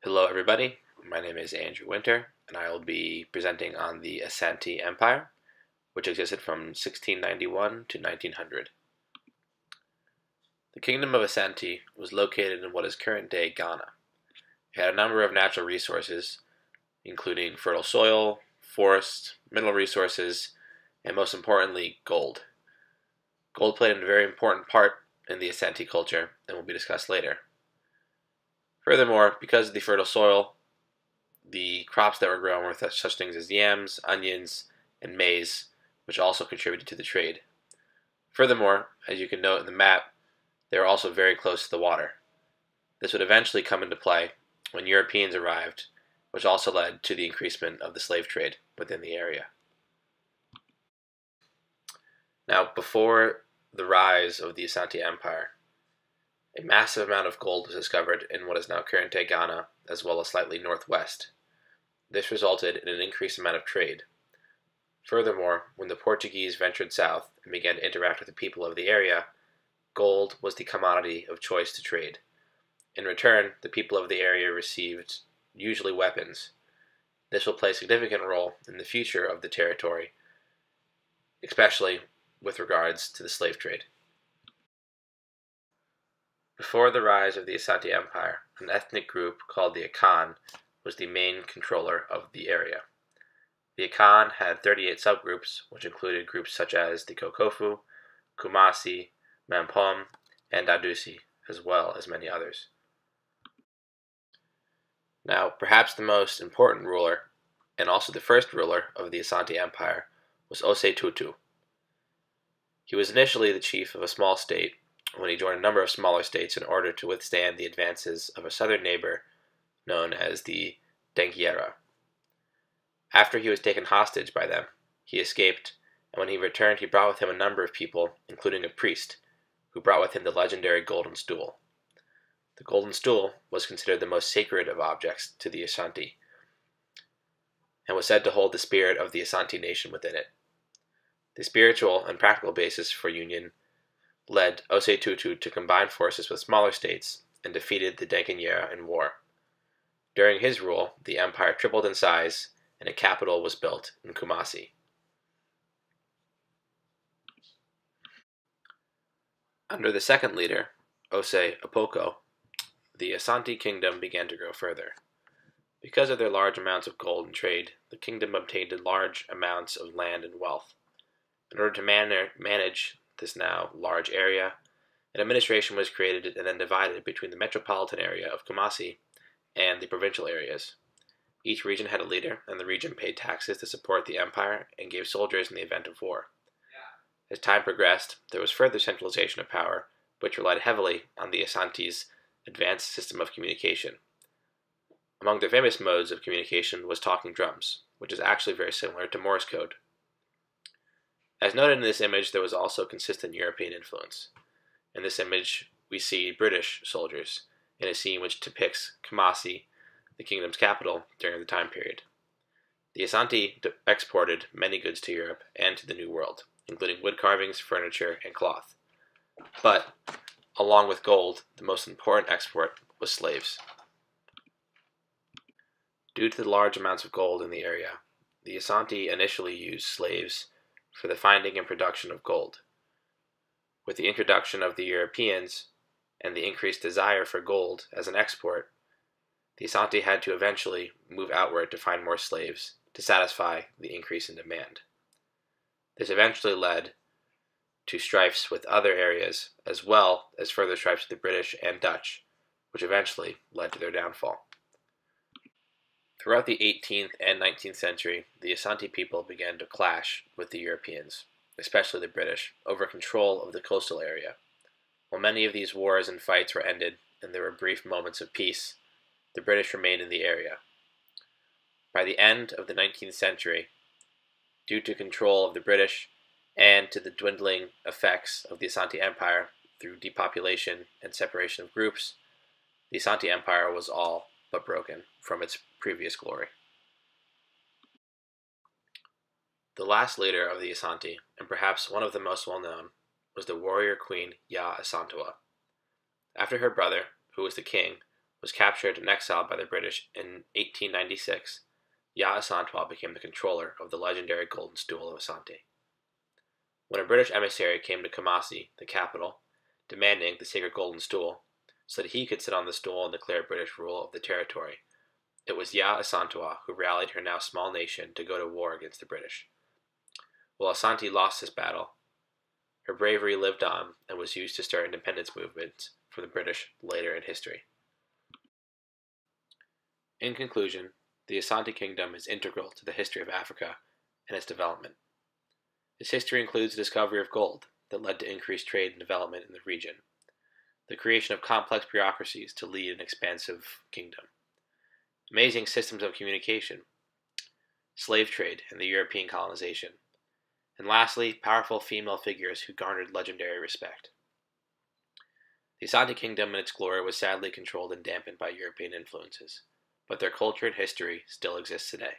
Hello, everybody. My name is Andrew Winter, and I will be presenting on the Asante Empire, which existed from 1691 to 1900. The Kingdom of Asante was located in what is current-day Ghana. It had a number of natural resources, including fertile soil, forests, mineral resources, and most importantly, gold. Gold played a very important part in the Asante culture and will be discussed later. Furthermore, because of the fertile soil, the crops that were grown were such things as yams, onions, and maize, which also contributed to the trade. Furthermore, as you can note in the map, they were also very close to the water. This would eventually come into play when Europeans arrived, which also led to the increasement of the slave trade within the area. Now, before the rise of the Asante Empire, a massive amount of gold was discovered in what is now current-day Ghana, as well as slightly northwest. This resulted in an increased amount of trade. Furthermore, when the Portuguese ventured south and began to interact with the people of the area, gold was the commodity of choice to trade. In return, the people of the area received usually weapons. This will play a significant role in the future of the territory, especially with regards to the slave trade. Before the rise of the Asante Empire, an ethnic group called the Akan was the main controller of the area. The Akan had 38 subgroups, which included groups such as the Kokofu, Kumasi, Mampom, and Dadusi, as well as many others. Now, perhaps the most important ruler, and also the first ruler of the Asante Empire, was Osei Tutu. He was initially the chief of a small state when he joined a number of smaller states in order to withstand the advances of a southern neighbor known as the Denkyera. After he was taken hostage by them, he escaped, and when he returned he brought with him a number of people, including a priest, who brought with him the legendary golden stool. The golden stool was considered the most sacred of objects to the Asante, and was said to hold the spirit of the Asante nation within it. The spiritual and practical basis for union led Osei Tutu to combine forces with smaller states and defeated the Denkyera in war. During his rule, the empire tripled in size, and a capital was built in Kumasi. Under the second leader, Osei Opoko, the Asante kingdom began to grow further. Because of their large amounts of gold and trade, the kingdom obtained large amounts of land and wealth. In order to manage this now large area, an administration was created and then divided between the metropolitan area of Kumasi and the provincial areas. Each region had a leader, and the region paid taxes to support the empire and gave soldiers in the event of war. As time progressed, there was further centralization of power, which relied heavily on the Asante's advanced system of communication. Among their famous modes of communication was talking drums, which is actually very similar to Morse code. As noted in this image, there was also consistent European influence. In this image, we see British soldiers in a scene which depicts Kumasi, the kingdom's capital, during the time period. The Asante exported many goods to Europe and to the New World, including wood carvings, furniture, and cloth. But, along with gold, the most important export was slaves. Due to the large amounts of gold in the area, the Asante initially used slaves for the finding and production of gold. With the introduction of the Europeans and the increased desire for gold as an export, the Asante had to eventually move outward to find more slaves to satisfy the increase in demand. This eventually led to strifes with other areas, as well as further strifes with the British and Dutch, which eventually led to their downfall. Throughout the 18th and 19th century, the Asante people began to clash with the Europeans, especially the British, over control of the coastal area. While many of these wars and fights were ended, and there were brief moments of peace, the British remained in the area. By the end of the 19th century, due to control of the British and to the dwindling effects of the Asante Empire through depopulation and separation of groups, the Asante Empire was all but broken from its previous glory. The last leader of the Asante, and perhaps one of the most well-known, was the warrior queen Ya Asantewa. After her brother, who was the king, was captured and exiled by the British in 1896, Asante became the controller of the legendary Golden Stool of Asante. When a British emissary came to Kumasi, the capital, demanding the sacred Golden Stool, so that he could sit on the stool and declare British rule of the territory, it was Asante who rallied her now small nation to go to war against the British. While Asante lost this battle, her bravery lived on and was used to start independence movements from the British later in history. In conclusion, the Asante Kingdom is integral to the history of Africa and its development. Its history includes the discovery of gold that led to increased trade and development in the region, the creation of complex bureaucracies to lead an expansive kingdom, amazing systems of communication, slave trade and the European colonization, and lastly, powerful female figures who garnered legendary respect. The Asante Kingdom in its glory was sadly controlled and dampened by European influences, but their culture and history still exist today.